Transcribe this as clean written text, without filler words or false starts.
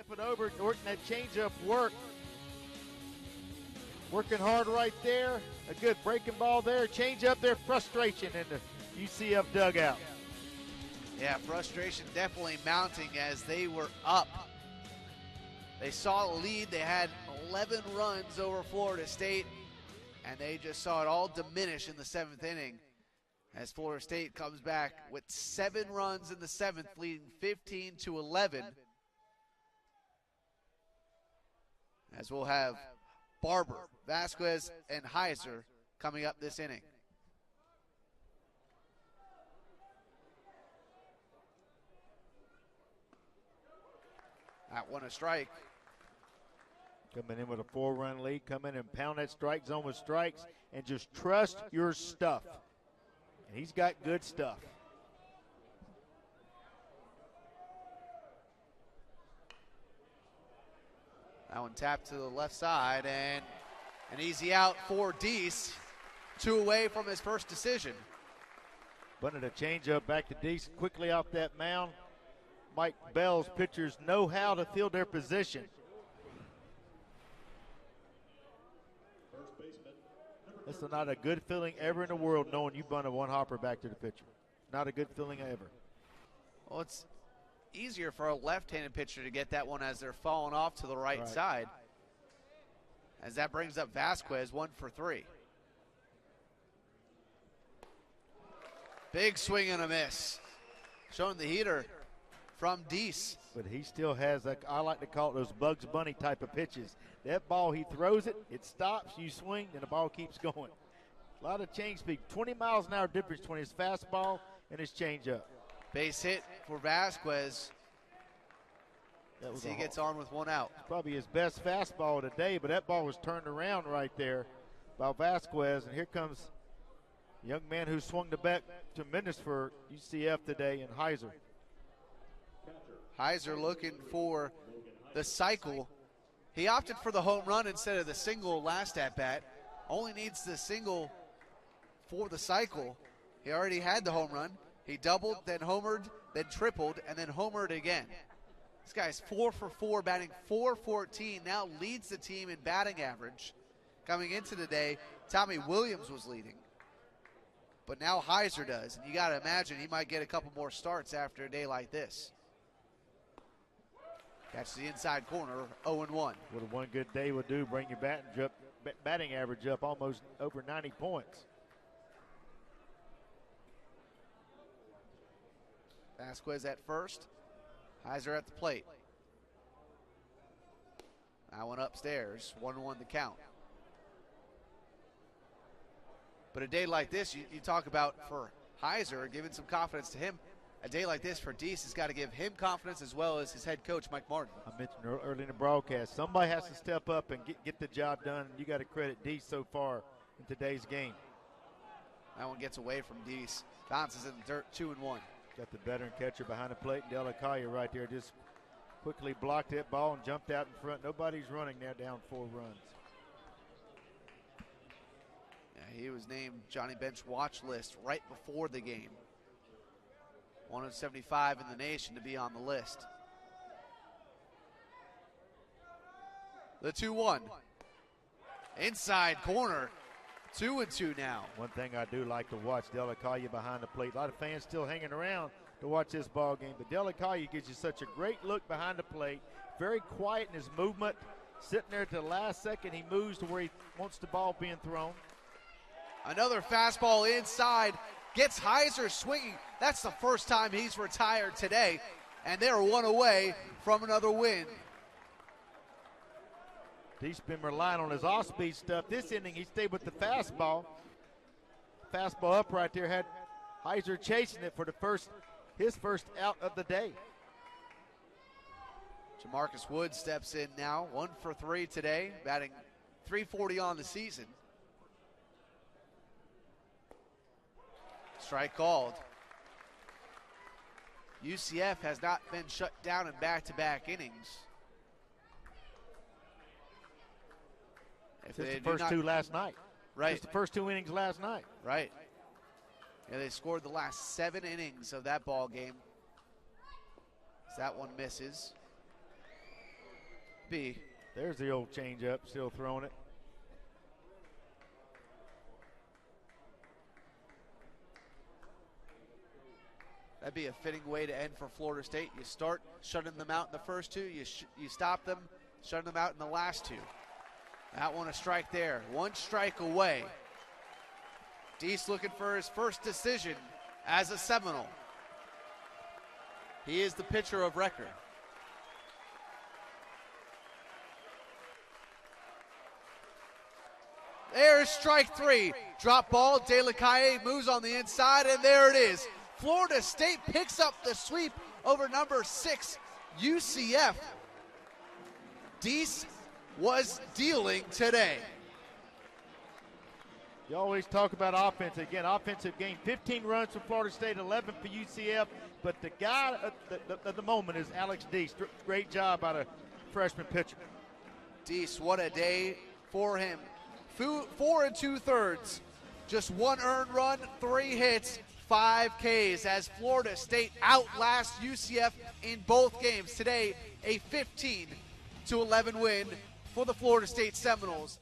Flip it over, working that changeup work. Working hard right there. A good breaking ball there. Change up there. Frustration in the UCF dugout. Yeah, frustration definitely mounting as they were up. They saw a lead. They had 11 runs over Florida State, and they just saw it all diminish in the 7th inning as Florida State comes back with 7 runs in the 7th, leading 15-11. As we'll have Barber, Vasquez, and Heiser coming up this inning. That one a strike. Coming in with a 4-run lead, come in and pound that strike zone with strikes and just trust your stuff. And he's got good stuff. That one tapped to the left side, and an easy out for Deise. 2 away from his first decision. Bunted a changeup back to Deise quickly off that mound. Mike Bell's pitchers know how to field their position. This is not a good feeling ever in the world knowing you bunted one hopper back to the pitcher. Not a good feeling ever. Well, it's easier for a left-handed pitcher to get that one as they're falling off to the right side. As that brings up Vasquez, 1 for 3. Big swing and a miss. Showing the heater from Deise. But he still has, I like to call it those Bugs Bunny type of pitches. That ball, he throws it, it stops, you swing, and the ball keeps going. A lot of change speed. 20 miles an hour difference between his fastball and his changeup. Base hit for Vasquez. He gets on with 1 out. It's probably his best fastball of the day, but that ball was turned around right there by Vasquez. And here comes a young man who swung the bat tremendous for UCF today, and Heiser. Heiser looking for the cycle. He opted for the home run instead of the single last at bat. Only needs the single for the cycle. He already had the home run. He doubled, then homered, then tripled, and then homered again. This guy's 4 for 4, batting .414, now leads the team in batting average. Coming into the day, Tommy Williams was leading. But now Heiser does, and you got to imagine he might get a couple more starts after a day like this. Catch the inside corner, 0-1. What a one good day would do, bring your batting average up almost over 90 points. Vasquez at first. Heiser at the plate. That one upstairs, 1-1 the count. But a day like this, you talk about for Heiser, giving some confidence to him. A day like this for Deise has got to give him confidence as well as his head coach, Mike Martin. I mentioned early in the broadcast, somebody has to step up and get the job done. And you got to credit Deise so far in today's game. That one gets away from Deise. Bounces in the dirt, 2-1. Got the veteran catcher behind the plate, Delacalle right there, just quickly blocked that ball and jumped out in front. Nobody's running now, down 4 runs. Yeah, he was named Johnny Bench watch list right before the game. 175 in the nation to be on the list. The 2-1. Inside corner. 2-2 now. One thing I do like to watch, Delacalle behind the plate. A lot of fans still hanging around to watch this ball game, but Delacalle gives you such a great look behind the plate. Very quiet in his movement. Sitting there at the last second, he moves to where he wants the ball being thrown. Another fastball inside. Gets Heiser swinging. That's the first time he's retired today, and they're 1 away from another win. He's been relying on his off-speed stuff. This inning, he stayed with the fastball. Fastball up right there, had Heiser chasing it for his first out of the day. Jamarcus Wood steps in now, 1 for 3 today, batting .340 on the season. Strike called. UCF has not been shut down in back-to-back innings. Just the first 2 last night. Right. Just the first 2 innings last night. Right. Yeah, they scored the last 7 innings of that ball game. As that one misses. be. There's the old changeup, still throwing it. That'd be a fitting way to end for Florida State. You start shutting them out in the first two. You stop them, shutting them out in the last two. That one a strike there. One strike away. Deise looking for his first decision as a Seminole. He is the pitcher of record. There's strike three. Drop ball. De La Calle moves on the inside, and there it is. Florida State picks up the sweep over number 6, UCF. Deise was dealing today. You always talk about offense. Again, offensive game. 15 runs for Florida State, 11 for UCF. But the guy at the moment is Alex Deise. Great job by the freshman pitcher. Deise, what a day for him. 4 2/3. Just 1 earned run, 3 hits, 5 Ks as Florida State outlasts UCF in both games. Today, a 15-11 win for the Florida State Seminoles.